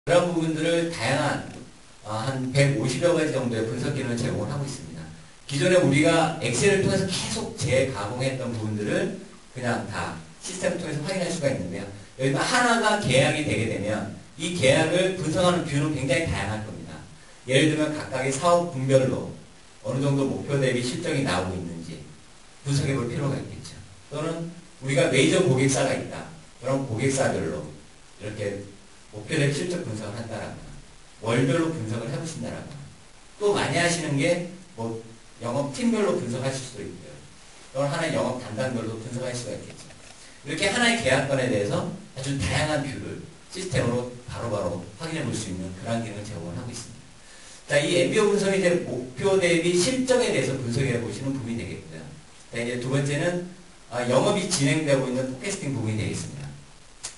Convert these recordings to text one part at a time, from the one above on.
그런 부분들을 다양한 한 150여 가지 정도의 분석 기능을 제공을 하고 있습니다. 기존에 우리가 엑셀을 통해서 계속 재가공했던 부분들을 그냥 다 시스템을 통해서 확인할 수가 있는데요. 여기가 하나가 계약이 되게 되면 이 계약을 분석하는 뷰는 굉장히 다양할 겁니다. 예를 들면 각각의 사업 분별로 어느 정도 목표 대비 실적이 나오고 있는지 분석해 볼 필요가 있겠죠. 또는 우리가 메이저 고객사가 있다. 그럼 고객사별로 이렇게 목표 대비 실적 분석을 한다라거나 월별로 분석을 해보신다라거나 또 많이 하시는 게 뭐 영업팀별로 분석하실 수도 있고요. 또는 하나의 영업 담당별로 분석할 수가 있겠죠. 이렇게 하나의 계약건에 대해서 아주 다양한 뷰를 시스템으로 바로바로 확인해 볼 수 있는 그런 기능을 제공을 하고 있습니다. 자, 이 MBO 분석이 이제 목표 대비 실적에 대해서 분석해 보시는 부분이 되겠고요. 자, 이제 두 번째는 영업이 진행되고 있는 포캐스팅 부분이 되겠습니다.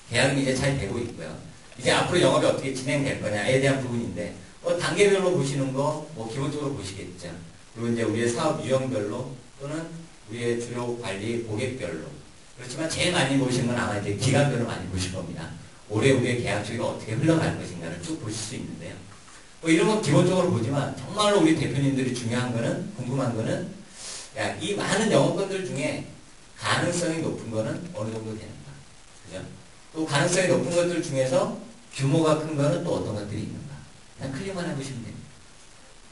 계약은 이제 잘 되고 있고요. 이제 앞으로 영업이 어떻게 진행될 거냐에 대한 부분인데, 단계별로 보시는 거, 기본적으로 보시겠죠. 그리고 이제 우리의 사업 유형별로 또는 우리의 주요 관리 고객별로. 그렇지만 제일 많이 보시는 건 아마 이제 기간별로 많이 보실 겁니다. 올해 우리의 계약 주기가 어떻게 흘러갈 것인가를 쭉 보실 수 있는데요. 이런 건 기본적으로 보지만 정말로 우리 대표님들이 중요한 거는, 궁금한 거는, 이 많은 영업건들 중에 가능성이 높은 거는 어느 정도 되는가. 그죠? 또 가능성이 높은 것들 중에서 규모가 큰 거는 또 어떤 것들이 있는가. 그냥 클릭만 해보시면 됩니다.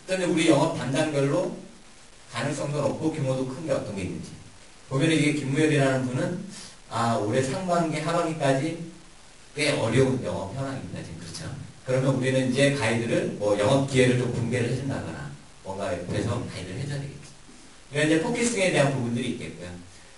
그런데 우리 영업 담당별로 가능성도 높고 규모도 큰 게 어떤 게 있는지. 보면 이게 김무열이라는 분은 올해 상반기 하반기까지 꽤 어려운 영업 현황입니다. 지금 그렇죠? 그러면 우리는 이제 가이드를 영업 기회를 좀 분배를 해준다거나 뭔가 옆에서 가이드를 해줘야 되겠죠. 그러니까 이제 포커싱에 대한 부분들이 있겠고요.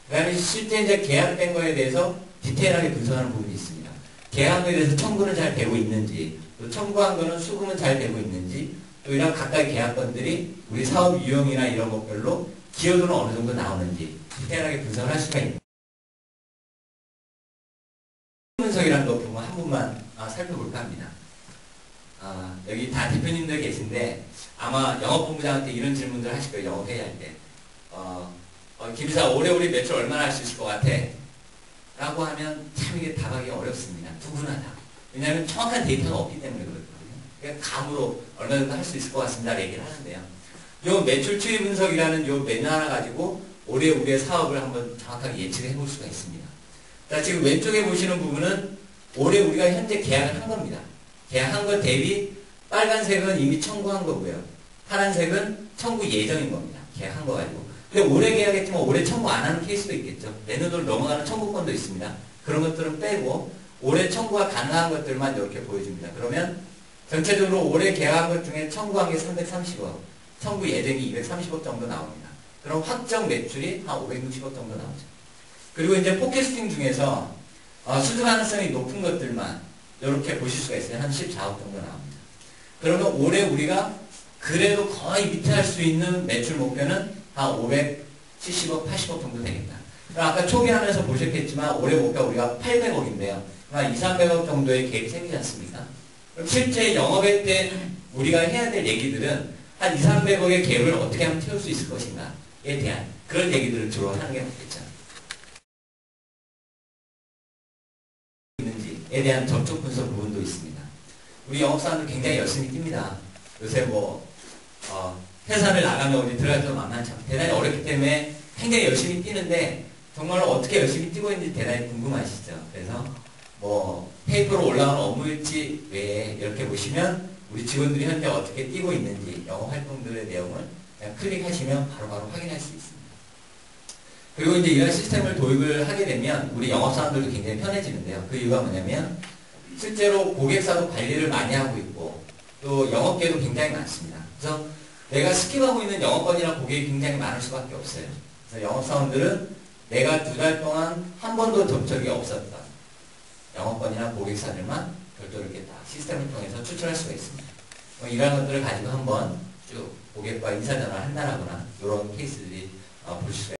그 다음에 실제 이제 계약된 거에 대해서 디테일하게 분석하는 부분이 있습니다. 계약한 거에 대해서 청구는 잘 되고 있는지, 또 청구한 거는 수금은 잘 되고 있는지, 또 이런 각각의 계약건들이 우리 사업 유형이나 이런 것별로 기여도는 어느 정도 나오는지 디테일하게 분석을 할 수가 있습니다. 분석이라는 거 부분 한 분만 살펴볼까 합니다. 여기 다 대표님들 계신데 아마 영업본부장한테 이런 질문들 하실 거예요. 영업회의할 때. 김이사 올해 우리 매출 얼마나 할 수 있을 것 같아? 라고 하면 참 이게 답하기 어렵습니다. 누구나 다. 왜냐하면 정확한 데이터가 없기 때문에 그렇거든요. 그러니까 감으로 얼마 정도 할 수 있을 것 같습니다. 얘기를 하는데요. 요 매출 추이 분석이라는 요 메뉴 하나 가지고 올해 우리의 사업을 한번 정확하게 예측을 해볼 수가 있습니다. 자, 지금 왼쪽에 보시는 부분은 올해 우리가 현재 계약을 한 겁니다. 계약한 것 대비 빨간색은 이미 청구한 거고요. 파란색은 청구 예정인 겁니다. 계약한 거 가지고. 근데 올해 계약했지만 올해 청구 안 하는 케이스도 있겠죠. 내년도로 넘어가는 청구권도 있습니다. 그런 것들은 빼고 올해 청구가 가능한 것들만 이렇게 보여줍니다. 그러면 전체적으로 올해 계약한 것 중에 청구한 게 330억, 청구 예정이 230억 정도 나옵니다. 그럼 확정 매출이 한 560억 정도 나오죠. 그리고 이제 포캐스팅 중에서 수주 가능성이 높은 것들만 이렇게 보실 수가 있어요. 한 14억 정도 나옵니다. 그러면 올해 우리가 그래도 거의 밑에 할 수 있는 매출 목표는 한 570억, 80억 정도 되겠다. 그럼 아까 초기하면서 보셨겠지만 올해 목표가 우리가 800억인데요. 한 2, 300억 정도의 갭이 생기지 않습니까? 그럼 실제 영업할 때 우리가 해야 될 얘기들은 한 2, 300억의 갭을 어떻게 하면 채울 수 있을 것인가에 대한 그런 얘기들을 주로 하는 게 맞겠죠. 에 대한 접촉 분석 부분도 있습니다. 우리 영업사원들 굉장히 열심히 뜁니다. 요새 회사를 나가면 우리 들어가서 만만치 않고 대단히 어렵기 때문에 굉장히 열심히 뛰는데 정말로 어떻게 열심히 뛰고 있는지 대단히 궁금하시죠. 그래서 페이퍼로 올라오는 업무일지 외에 이렇게 보시면 우리 직원들이 현재 어떻게 뛰고 있는지 영업 활동들의 내용을 그냥 클릭하시면 바로바로 확인할 수 있습니다. 그리고 이제 이런 시스템을 도입을 하게 되면 우리 영업사원들도 굉장히 편해지는데요. 그 이유가 뭐냐면 실제로 고객사도 관리를 많이 하고 있고 또 영업계도 굉장히 많습니다. 그래서 내가 스킵하고 있는 영업건이나 고객이 굉장히 많을 수밖에 없어요. 그래서 영업사원들은 내가 2달 동안 한 번도 접촉이 없었던 영업건이나 고객사들만 별도로 이렇게 다 시스템을 통해서 추출할 수가 있습니다. 이런 것들을 가지고 한번 쭉 고객과 인사전화를 한다거나 이런 케이스들이 볼 수가 있습니다.